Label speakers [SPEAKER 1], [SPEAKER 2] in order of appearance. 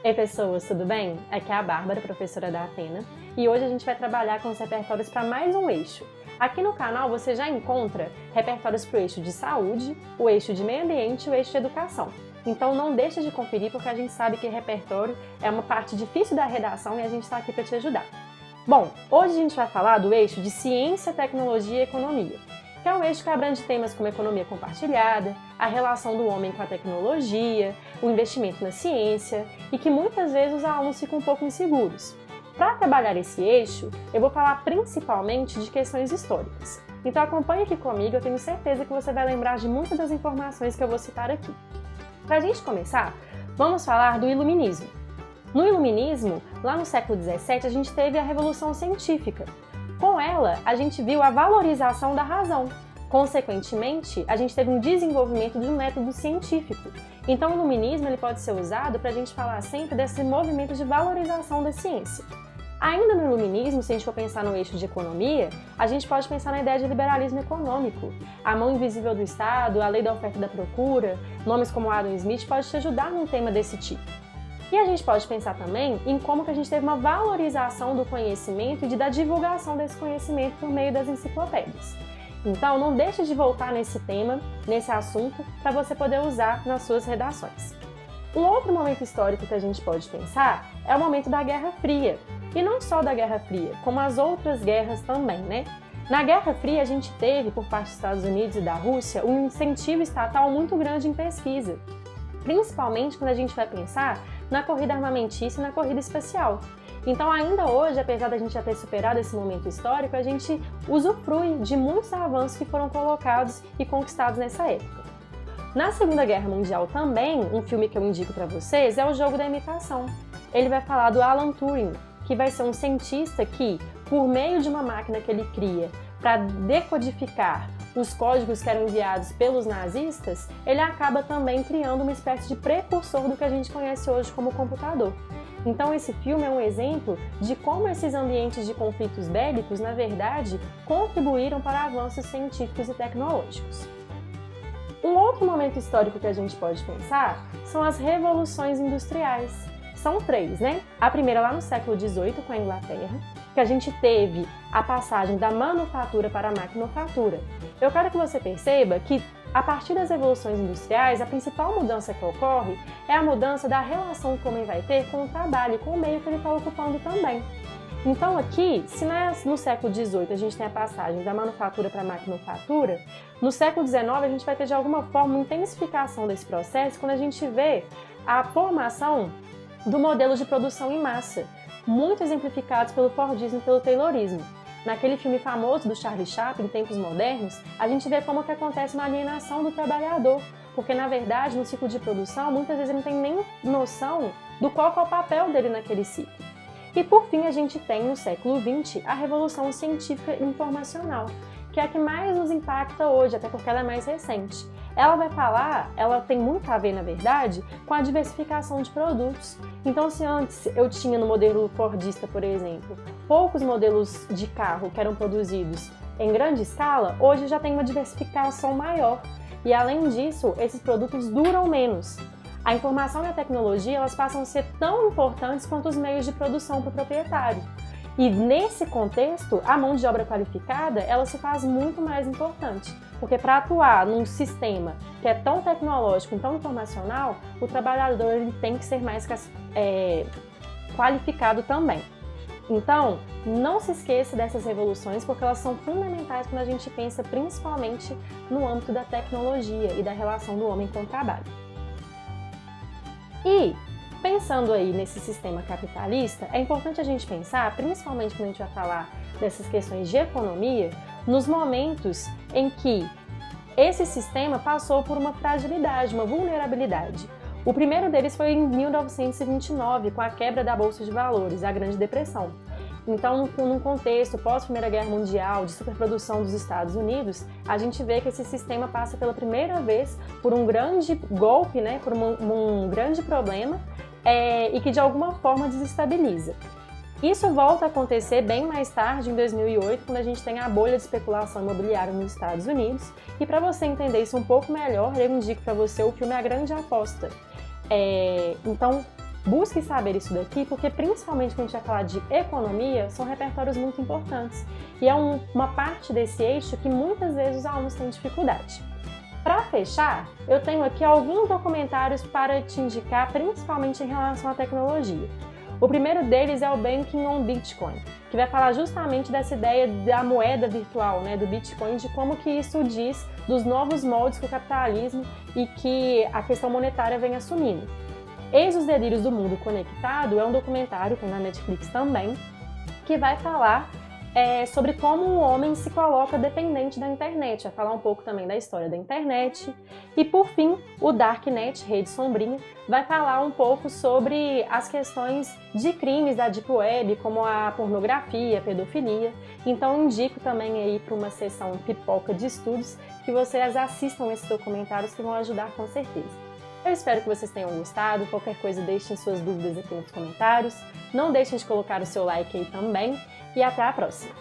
[SPEAKER 1] Ei pessoas, tudo bem? Aqui é a Bárbara, professora da Atena, e hoje a gente vai trabalhar com os repertórios para mais um eixo. Aqui no canal você já encontra repertórios para o eixo de saúde, o eixo de meio ambiente e o eixo de educação. Então não deixa de conferir porque a gente sabe que repertório é uma parte difícil da redação e a gente está aqui para te ajudar. Bom, hoje a gente vai falar do eixo de ciência, tecnologia e economia, que é um eixo que abrange temas como economia compartilhada, a relação do homem com a tecnologia, o investimento na ciência e que muitas vezes os alunos ficam um pouco inseguros. Para trabalhar esse eixo, eu vou falar principalmente de questões históricas. Então acompanhe aqui comigo, eu tenho certeza que você vai lembrar de muitas das informações que eu vou citar aqui. Para a gente começar, vamos falar do Iluminismo. No Iluminismo, lá no século XVII, a gente teve a Revolução Científica. Com ela, a gente viu a valorização da razão. Consequentemente, a gente teve um desenvolvimento de um método científico. Então, o iluminismo ele pode ser usado para a gente falar sempre desse movimento de valorização da ciência. Ainda no iluminismo, se a gente for pensar no eixo de economia, a gente pode pensar na ideia de liberalismo econômico. A mão invisível do Estado, a lei da oferta e da procura, nomes como Adam Smith podem te ajudar num tema desse tipo. E a gente pode pensar também em como que a gente teve uma valorização do conhecimento e da divulgação desse conhecimento por meio das enciclopédias. Então, não deixe de voltar nesse tema, nesse assunto, para você poder usar nas suas redações. Um outro momento histórico que a gente pode pensar é o momento da Guerra Fria. E não só da Guerra Fria, como as outras guerras também, né? Na Guerra Fria, a gente teve, por parte dos Estados Unidos e da Rússia, um incentivo estatal muito grande em pesquisa. Principalmente quando a gente vai pensar na corrida armamentícia e na corrida espacial. Então, ainda hoje, apesar da gente já ter superado esse momento histórico, a gente usufrui de muitos avanços que foram colocados e conquistados nessa época. Na Segunda Guerra Mundial também, um filme que eu indico para vocês é O Jogo da Imitação. Ele vai falar do Alan Turing, que vai ser um cientista que, por meio de uma máquina que ele cria para decodificar os códigos que eram enviados pelos nazistas, ele acaba também criando uma espécie de precursor do que a gente conhece hoje como computador. Então esse filme é um exemplo de como esses ambientes de conflitos bélicos, na verdade, contribuíram para avanços científicos e tecnológicos. Um outro momento histórico que a gente pode pensar são as revoluções industriais. São três, né? A primeira lá no século XVIII, com a Inglaterra, que a gente teve a passagem da manufatura para a maquinofatura. Eu quero que você perceba que, a partir das revoluções industriais, a principal mudança que ocorre é a mudança da relação que o homem vai ter com o trabalho e com o meio que ele está ocupando também. Então aqui, se no século XVIII a gente tem a passagem da manufatura para a maquinofatura, no século XIX a gente vai ter de alguma forma uma intensificação desse processo quando a gente vê a formação do modelo de produção em massa, muito exemplificados pelo Fordismo e pelo Taylorismo. Naquele filme famoso do Charlie Chaplin, em Tempos Modernos, a gente vê como que acontece uma alienação do trabalhador, porque na verdade no ciclo de produção muitas vezes ele não tem nem noção do qual é o papel dele naquele ciclo. E por fim a gente tem no século XX a Revolução Científica e Informacional, que é a que mais nos impacta hoje, até porque ela é mais recente. Ela tem muito a ver, na verdade, com a diversificação de produtos. Então, se antes eu tinha no modelo fordista, por exemplo, poucos modelos de carro que eram produzidos em grande escala, hoje já tem uma diversificação maior. E, além disso, esses produtos duram menos. A informação e a tecnologia elas passam a ser tão importantes quanto os meios de produção para o proprietário. E nesse contexto, a mão de obra qualificada ela se faz muito mais importante, porque para atuar num sistema que é tão tecnológico e tão informacional, o trabalhador ele tem que ser mais qualificado também. Então, não se esqueça dessas revoluções, porque elas são fundamentais quando a gente pensa principalmente no âmbito da tecnologia e da relação do homem com o trabalho. E, pensando aí nesse sistema capitalista, é importante a gente pensar, principalmente quando a gente vai falar dessas questões de economia, nos momentos em que esse sistema passou por uma fragilidade, uma vulnerabilidade. O primeiro deles foi em 1929, com a quebra da Bolsa de Valores, a Grande Depressão. Então, num contexto pós-Primeira Guerra Mundial, de superprodução dos Estados Unidos, a gente vê que esse sistema passa pela primeira vez por um grande golpe, né, por um grande problema, e que de alguma forma desestabiliza. Isso volta a acontecer bem mais tarde, em 2008, quando a gente tem a bolha de especulação imobiliária nos Estados Unidos. E para você entender isso um pouco melhor, eu indico para você o filme A Grande Aposta. Então, busque saber isso daqui, porque principalmente quando a gente vai falar de economia, são repertórios muito importantes. E é uma parte desse eixo que muitas vezes os alunos têm dificuldade. Para fechar, eu tenho aqui alguns documentários para te indicar, principalmente em relação à tecnologia. O primeiro deles é o Banking on Bitcoin, que vai falar justamente dessa ideia da moeda virtual, né, do Bitcoin, de como que isso diz dos novos moldes que o capitalismo e que a questão monetária vem assumindo. Eis os Delírios do Mundo Conectado é um documentário, tem na Netflix também, que vai falar sobre como o homem se coloca dependente da internet. Vai falar um pouco também da história da internet. E por fim, o Darknet, Rede Sombrinha, vai falar um pouco sobre as questões de crimes da Deep Web, como a pornografia, a pedofilia. Então indico também aí para uma sessão pipoca de estudos que vocês assistam esses documentários que vão ajudar com certeza. Eu espero que vocês tenham gostado. Qualquer coisa, deixem suas dúvidas aqui nos comentários. Não deixem de colocar o seu like aí também. E até a próxima!